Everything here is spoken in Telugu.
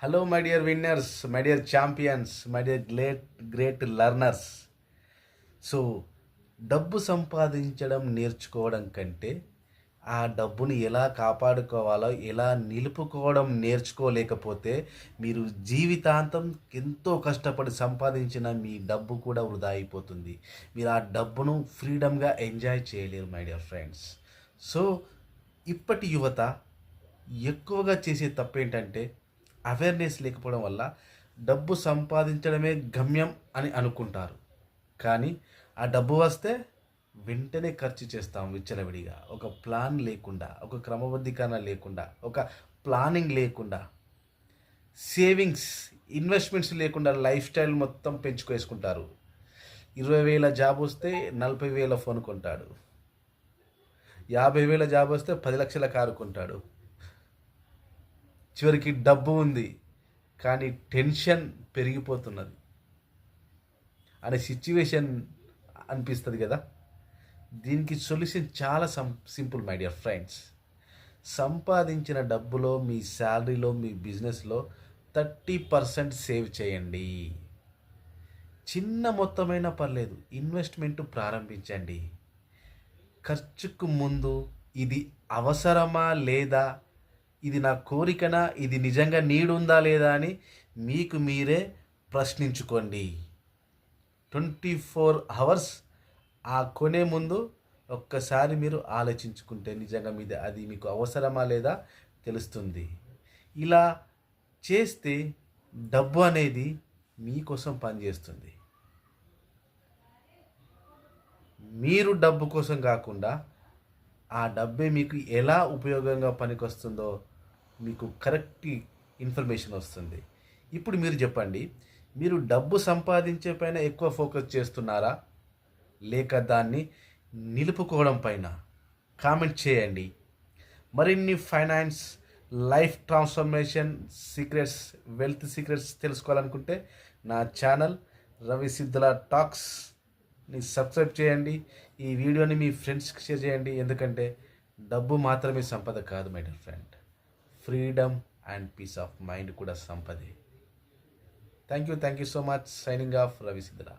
Hello my dear winners, my dear champions, my dear great learners. So డబ్బు సంపాదించడం నేర్చుకోవడం కంటే ఆ డబ్బుని ఎలా కాపాడుకోవాలో, ఎలా నిలుపుకోవడం నేర్చుకోలేకపోతే మీరు జీవితాంతం ఎంతో కష్టపడి సంపాదించిన మీ డబ్బు కూడా వృధా అయిపోతుంది. మీరు ఆ డబ్బును ఫ్రీడమ్గా ఎంజాయ్ చేయలేరు మై డియర్ ఫ్రెండ్స్. సో ఇప్పటి యువత ఎక్కువగా చేసే తప్పేంటంటే అవేర్నెస్ లేకపోవడం వల్ల డబ్బు సంపాదించడమే గమ్యం అని అనుకుంటారు. కానీ ఆ డబ్బు వస్తే వెంటనే ఖర్చు చేస్తాం విచ్చలవిడిగా. ఒక ప్లాన్ లేకుండా, ఒక క్రమబద్ధీకరణ లేకుండా, ఒక ప్లానింగ్ లేకుండా, సేవింగ్స్, ఇన్వెస్ట్మెంట్స్ లేకుండా లైఫ్ స్టైల్ మొత్తం పెంచుకేసుకుంటారు. 20,000 జాబ్ వస్తే 40,000 ఫోన్ కొంటాడు. 50,000 జాబ్ వస్తే 10 లక్షల కారు కొంటాడు. చివరికి డబ్బు ఉంది కానీ టెన్షన్ పెరిగిపోతున్నది అనే సిచ్యువేషన్ అనిపిస్తుంది కదా. దీనికి సొల్యూషన్ చాలా సింపుల్ మై డియర్ ఫ్రెండ్స్. సంపాదించిన డబ్బులో, మీ శాలరీలో, మీ బిజినెస్లో 30% సేవ్ చేయండి. చిన్న మొత్తమైనా పర్లేదు, ఇన్వెస్ట్మెంట్ ప్రారంభించండి. ఖర్చుకు ముందు ఇది అవసరమా లేదా, ఇది నా కోరికనా, ఇది నిజంగా నీడ్ ఉందా లేదా అని మీకు మీరే ప్రశ్నించుకోండి. 24 అవర్స్ ఆ కొనే ముందు ఒక్కసారి మీరు ఆలోచించుకుంటే నిజంగా అది మీకు అవసరమా లేదా తెలుస్తుంది. ఇలా చేస్తే డబ్బు అనేది మీకోసం పనిచేస్తుంది. మీరు డబ్బు కోసం కాకుండా ఆ డబ్బే మీకు ఎలా ఉపయోగంగా పనికొస్తుందో మీకు కరెక్ట్ ఇన్ఫర్మేషన్ వస్తుంది. ఇప్పుడు మీరు చెప్పండి, మీరు డబ్బు సంపాదించే పైన ఎక్కువ ఫోకస్ చేస్తున్నారా, లేక దాన్ని నిలుపుకోవడం పైన? కామెంట్ చేయండి. మరిన్ని finance, life transformation secrets, wealth secrets తెలుసుకోవాలనుకుంటే నా ఛానల్ రవి సిద్ధుల టాక్స్ని సబ్స్క్రైబ్ చేయండి. ఈ వీడియోని మీ ఫ్రెండ్స్కి షేర్ చేయండి. ఎందుకంటే డబ్బు మాత్రమే సంపద కాదు my dear friend, freedom and peace of mind కూడా సంపదే. Thank you so much. Signing off Ravi Siddhula.